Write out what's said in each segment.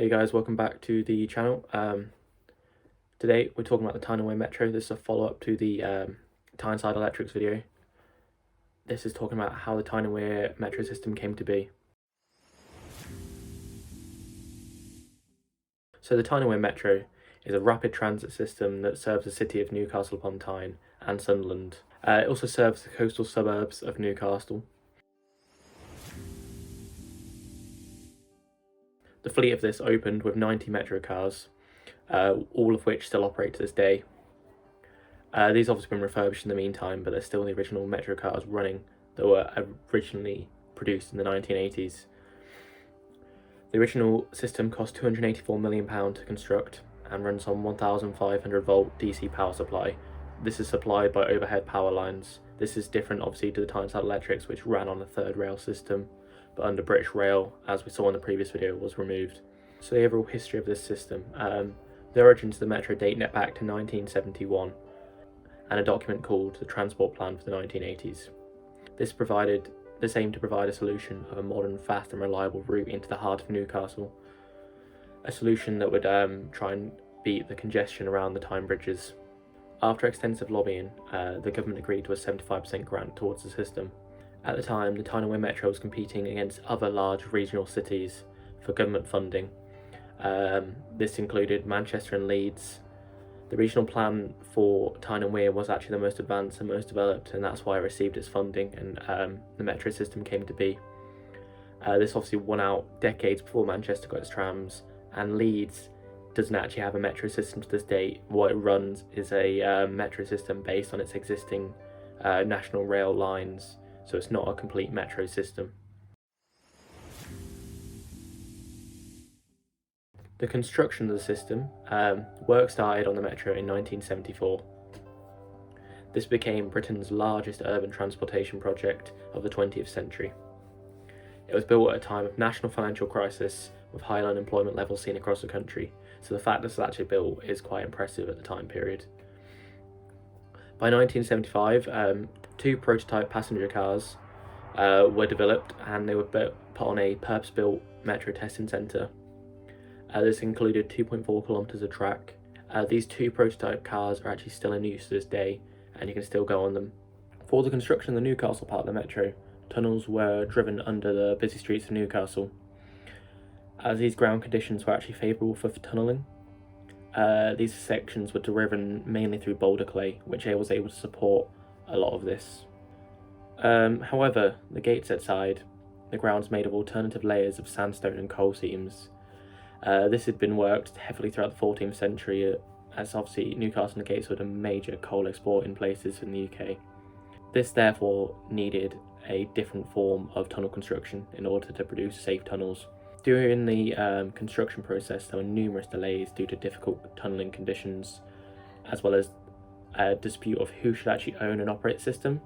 Hey guys, welcome back to the channel. Today we're talking about the Tyne and Wear Metro. This is a follow-up to the Tyneside Electrics video. This is talking about how the Tyne and Wear Metro system came to be. So the Tyne and Wear Metro is a rapid transit system that serves the city of Newcastle upon Tyne and Sunderland. It also serves the coastal suburbs of Newcastle. The fleet of this opened with 90 Metro cars, all of which still operate to this day. These obviously been refurbished in the meantime, but they're still the original Metro cars running that were originally produced in the 1980s. The original system cost £284 million to construct and runs on 1,500 volt DC power supply. This is supplied by overhead power lines. This is different obviously to the Tyneside Electrics, which ran on a third rail system, but under British Rail, as we saw in the previous video, was removed. So the overall history of this system. The origins of the Metro date back to 1971 and a document called the Transport Plan for the 1980s. This aimed to provide a solution of a modern, fast and reliable route into the heart of Newcastle. A solution that would try and beat the congestion around the Tyne bridges. After extensive lobbying, the government agreed to a 75% grant towards the system. At the time, the Tyne and Wear Metro was competing against other large regional cities for government funding. This included Manchester and Leeds. The regional plan for Tyne and Wear was actually the most advanced and most developed, and that's why it received its funding and the metro system came to be. This obviously won out decades before Manchester got its trams, and Leeds doesn't actually have a metro system to this day. What it runs is a metro system based on its existing national rail lines, so it's not a complete metro system. The construction of the system, work started on the metro in 1974. This became Britain's largest urban transportation project of the 20th century. It was built at a time of national financial crisis with high unemployment levels seen across the country, so the fact that it's actually built is quite impressive at the time period. By 1975, two prototype passenger cars were developed and they were put on a purpose-built metro testing centre. This included 2.4 kilometres of track. These two prototype cars are actually still in use to this day, and you can still go on them. For the construction of the Newcastle part of the metro, tunnels were driven under the busy streets of Newcastle, as these ground conditions were actually favourable for tunnelling. These sections were driven mainly through boulder clay, which was able to support a lot of this. However, the Gateshead side, the ground's made of alternative layers of sandstone and coal seams. This had been worked heavily throughout the 14th century, as obviously Newcastle and Gateshead are major coal exporting places in the UK. This therefore needed a different form of tunnel construction in order to produce safe tunnels. During the construction process, there were numerous delays due to difficult tunnelling conditions, as well as a dispute of who should actually own and operate the system.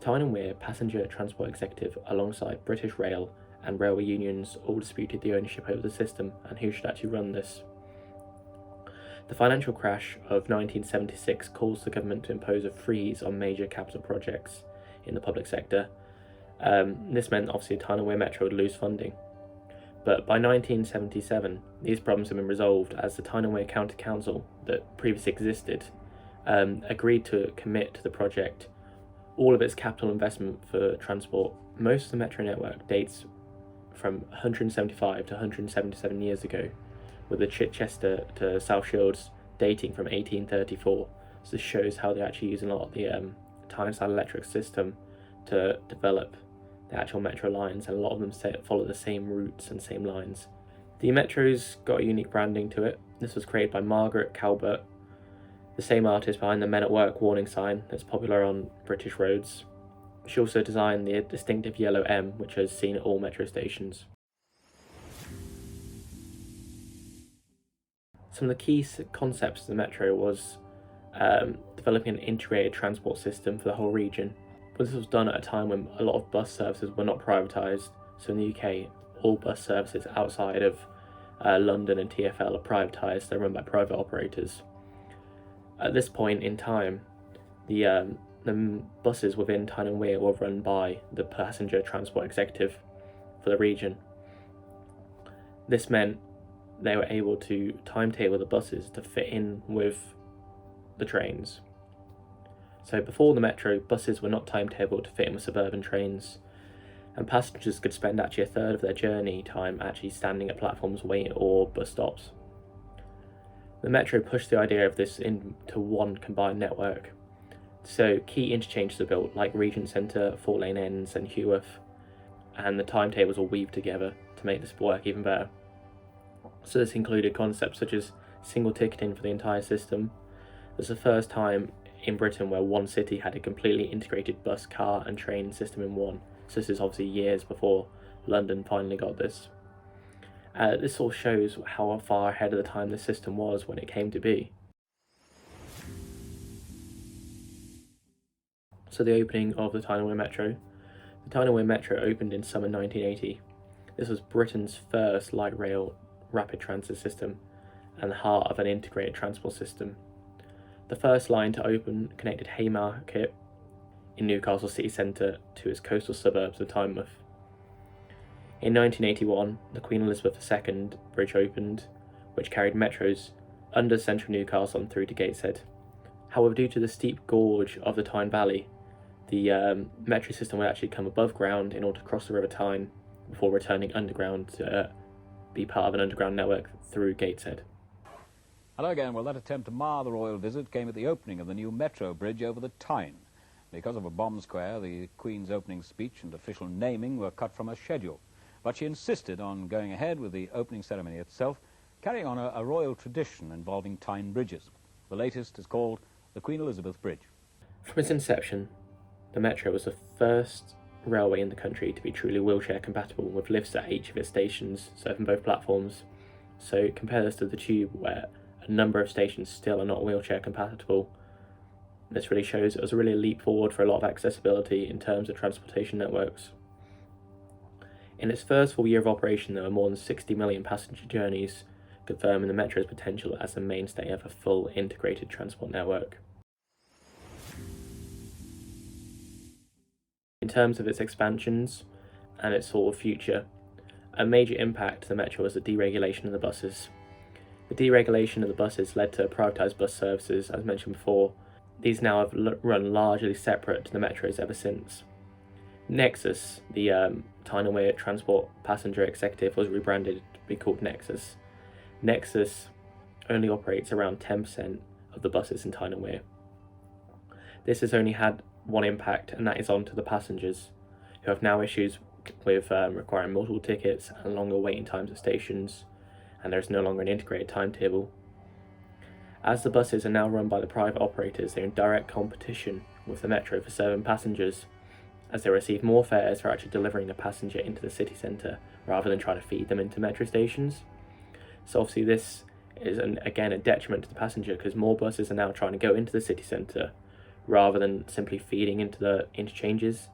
Tyne and Wear Passenger Transport Executive, alongside British Rail and railway unions, all disputed the ownership over the system and who should actually run this. The financial crash of 1976 caused the government to impose a freeze on major capital projects in the public sector. This meant obviously Tyne and Wear Metro would lose funding. But by 1977, these problems had been resolved as the Tyne and Wear County Council that previously existed agreed to commit to the project all of its capital investment for transport. Most of the metro network dates from 175 to 177 years ago, with the Chichester to South Shields dating from 1834. So this shows how they're actually using a lot of the Tyneside Electric system to develop the actual metro lines, and a lot of them follow the same routes and same lines. The metro's got a unique branding to it. This was created by Margaret Calvert, the same artist behind the Men at Work warning sign that's popular on British roads. She also designed the distinctive yellow M, which is seen at all metro stations. Some of the key concepts of the metro was developing an integrated transport system for the whole region. But this was done at a time when a lot of bus services were not privatised. So in the UK, all bus services outside of London and TfL are privatised. They're run by private operators. At this point in time, the buses within Tyne and Wear were run by the Passenger Transport Executive for the region. This meant they were able to timetable the buses to fit in with the trains. So before the Metro, buses were not timetabled to fit in with suburban trains, and passengers could spend actually a third of their journey time actually standing at platforms waiting or bus stops. The Metro pushed the idea of this into one combined network. So key interchanges are built like Regent Centre, Fort Lane Ends and Heworth, and the timetables were weaved together to make this work even better. So this included concepts such as single ticketing for the entire system. This is the first time in Britain where one city had a completely integrated bus, car and train system in one. So this is obviously years before London finally got this. This all shows how far ahead of the time the system was when it came to be. So the opening of the Tyne and Wear Metro. The Tyne and Wear Metro opened in summer 1980. This was Britain's first light rail rapid transit system and the heart of an integrated transport system. The first line to open connected Haymarket in Newcastle city centre to its coastal suburbs of Tynemouth. In 1981, the Queen Elizabeth II bridge opened, which carried metros under central Newcastle and through to Gateshead. However, due to the steep gorge of the Tyne Valley, the metro system would actually come above ground in order to cross the River Tyne before returning underground to be part of an underground network through Gateshead. Hello again. Well, that attempt to mar the royal visit came at the opening of the new Metro bridge over the Tyne. Because of a bomb square, the Queen's opening speech and official naming were cut from her schedule. But she insisted on going ahead with the opening ceremony itself, carrying on a royal tradition involving Tyne bridges. The latest is called the Queen Elizabeth Bridge. From its inception, the Metro was the first railway in the country to be truly wheelchair compatible, with lifts at each of its stations serving both platforms. So compare this to the Tube, where a number of stations still are not wheelchair compatible. This really shows it was really a leap forward for a lot of accessibility in terms of transportation networks. In its first full year of operation, there were more than 60 million passenger journeys, confirming the Metro's potential as the mainstay of a full integrated transport network. In terms of its expansions and its sort of future, a major impact to the Metro was the deregulation of the buses. The deregulation of the buses led to privatised bus services, as mentioned before. These now have run largely separate to the Metros ever since. Nexus, the Tyne and Wear Transport Passenger Executive, was rebranded to be called Nexus. Nexus only operates around 10% of the buses in Tyne and Wear. This has only had one impact, and that is on to the passengers, who have now issues with requiring multiple tickets and longer waiting times at stations, and there is no longer an integrated timetable. As the buses are now run by the private operators, they're in direct competition with the Metro for serving passengers, as they receive more fares for actually delivering the passenger into the city centre rather than trying to feed them into metro stations. So obviously this is again a detriment to the passenger, because more buses are now trying to go into the city centre rather than simply feeding into the interchanges.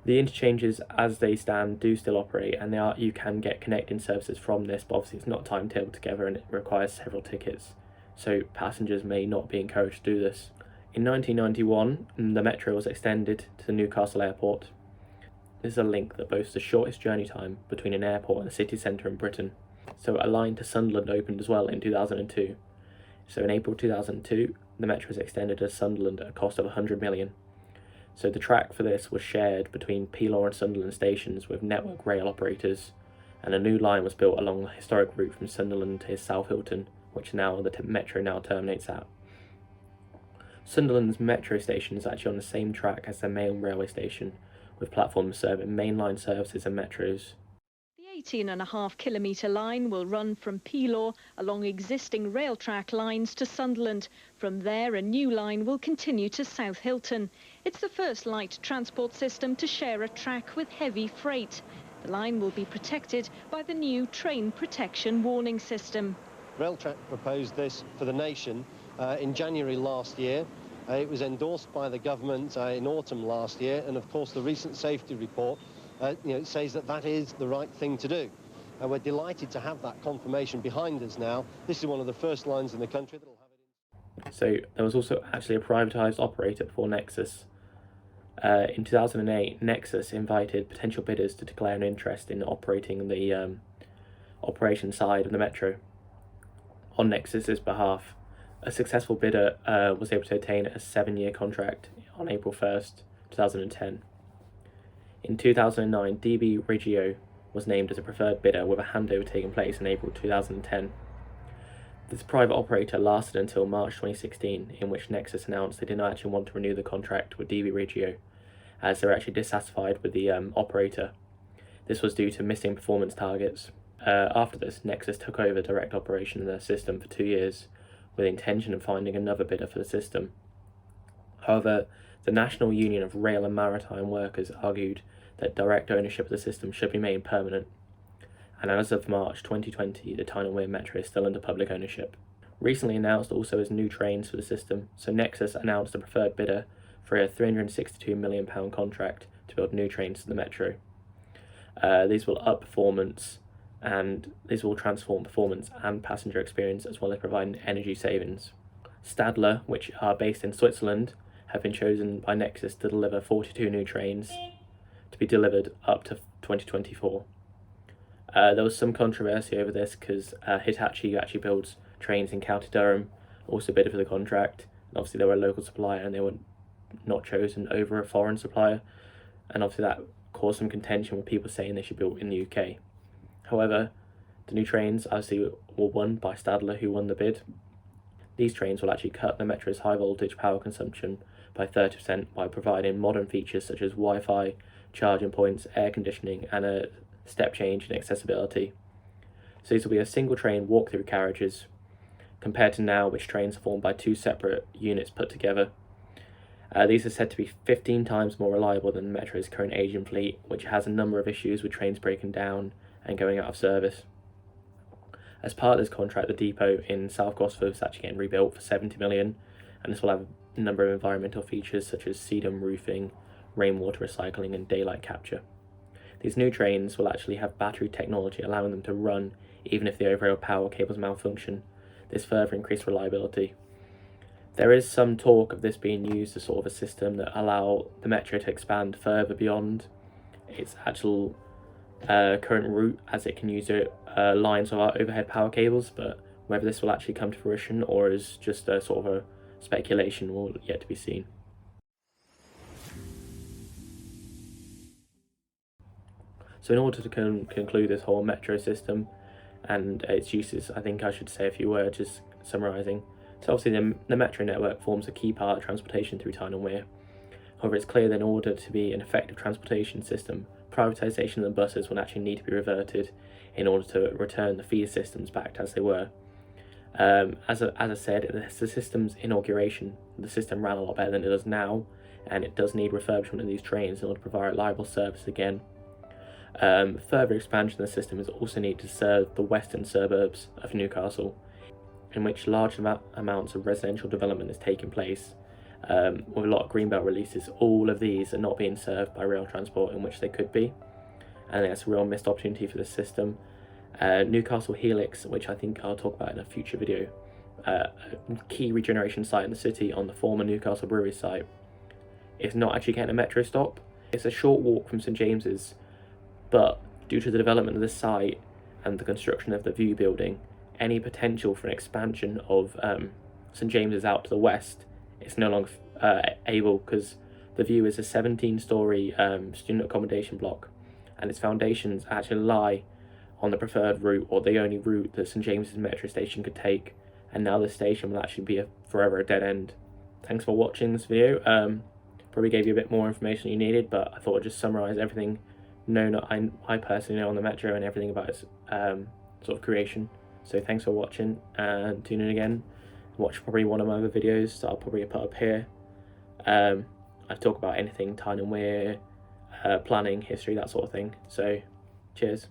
The interchanges as they stand do still operate, and you can get connecting services from this, but obviously it's not timetabled together and it requires several tickets, so passengers may not be encouraged to do this. In 1991, the Metro was extended to the Newcastle airport. This is a link that boasts the shortest journey time between an airport and a city centre in Britain. So a line to Sunderland opened as well in 2002. So in April 2002, the Metro was extended to Sunderland at a cost of 100 million. So the track for this was shared between Peelaw and Sunderland stations with network rail operators, and a new line was built along the historic route from Sunderland to South Hilton, which now the Metro now terminates at. Sunderland's Metro station is actually on the same track as their main railway station, with platforms serving mainline services and metros. The 18.5-kilometre line will run from Peelaw along existing rail track lines to Sunderland. From there, a new line will continue to South Hilton. It's the first light transport system to share a track with heavy freight. The line will be protected by the new train protection warning system. Railtrack proposed this for the nation in January last year. It was endorsed by the government in autumn last year, and of course the recent safety report says that that is the right thing to do. And we're delighted to have that confirmation behind us now. This is one of the first lines in the country that will have it. So there was also actually a privatised operator before Nexus. In 2008, Nexus invited potential bidders to declare an interest in operating the operation side of the metro. On Nexus's behalf, a successful bidder was able to obtain a 7-year contract on April 1st, 2010. In 2009, DB Regio was named as a preferred bidder, with a handover taking place in April 2010. This private operator lasted until March 2016, in which Nexus announced they did not actually want to renew the contract with DB Regio, as they were actually dissatisfied with the operator. This was due to missing performance targets. After this, Nexus took over direct operation of their system for 2 years, with the intention of finding another bidder for the system. However, the National Union of Rail and Maritime Workers argued that direct ownership of the system should be made permanent, and as of March 2020, the Tyne and Wear Metro is still under public ownership. Recently announced also as new trains for the system, so Nexus announced a preferred bidder for a £362 million contract to build new trains to the Metro. These will up performance, and these will transform performance and passenger experience, as well as providing energy savings. Stadler, which are based in Switzerland, have been chosen by Nexus to deliver 42 new trains to be delivered up to 2024. There was some controversy over this because Hitachi actually builds trains in County Durham, also bid for the contract. And obviously they were a local supplier and they were not chosen over a foreign supplier, and obviously that caused some contention with people saying they should be built in the UK. However, the new trains obviously were won by Stadler, who won the bid. These trains will actually cut the Metro's high voltage power consumption by 30% by providing modern features such as Wi-Fi, charging points, air conditioning, and a step change in accessibility. So these will be a single train walk-through carriages, compared to now, which trains are formed by 2 separate units put together. These are said to be 15 times more reliable than the Metro's current aging fleet, which has a number of issues with trains breaking down and going out of service. As part of this contract, the depot in South Gosford is actually getting rebuilt for £70 million, and this will have a number of environmental features such as sedum roofing, rainwater recycling, and daylight capture. These new trains will actually have battery technology, allowing them to run even if the overhead power cables malfunction. This further increased reliability. There is some talk of this being used as sort of a system that allow the Metro to expand further beyond its actual current route, as it can use lines of our overhead power cables, but whether this will actually come to fruition or is just a sort of a speculation will yet to be seen. So in order to conclude this whole metro system and its uses, I think I should say a few words just summarising. So obviously the metro network forms a key part of transportation through Tyne and Wear. However, it's clear that in order to be an effective transportation system, privatisation of the buses will actually need to be reverted in order to return the feeder systems back as they were. As I said, at the system's inauguration, the system ran a lot better than it does now, and it does need refurbishment of these trains in order to provide reliable service again. Further expansion of the system is also needed to serve the western suburbs of Newcastle, in which large amounts of residential development is taking place. With a lot of greenbelt releases, all of these are not being served by rail transport, in which they could be, and that's a real missed opportunity for the system. Newcastle Helix, which I think I'll talk about in a future video, a key regeneration site in the city on the former Newcastle Brewery site, is not actually getting a metro stop. It's a short walk from St James's, but due to the development of the site and the construction of the View building, any potential for an expansion of St James's out to the west is no longer able, because the View is a 17-storey student accommodation block, and its foundations actually lie on the preferred route, or the only route that St James's metro station could take, and now the station will actually be forever a dead end. Thanks for watching this video. Probably gave you a bit more information you needed, but I thought I'd just summarise everything I personally know on the metro and everything about its sort of creation. So thanks for watching, and tune in again. Watch probably one of my other videos that I'll probably put up here. I talk about anything Tyne and Wear, planning, history, that sort of thing. So cheers.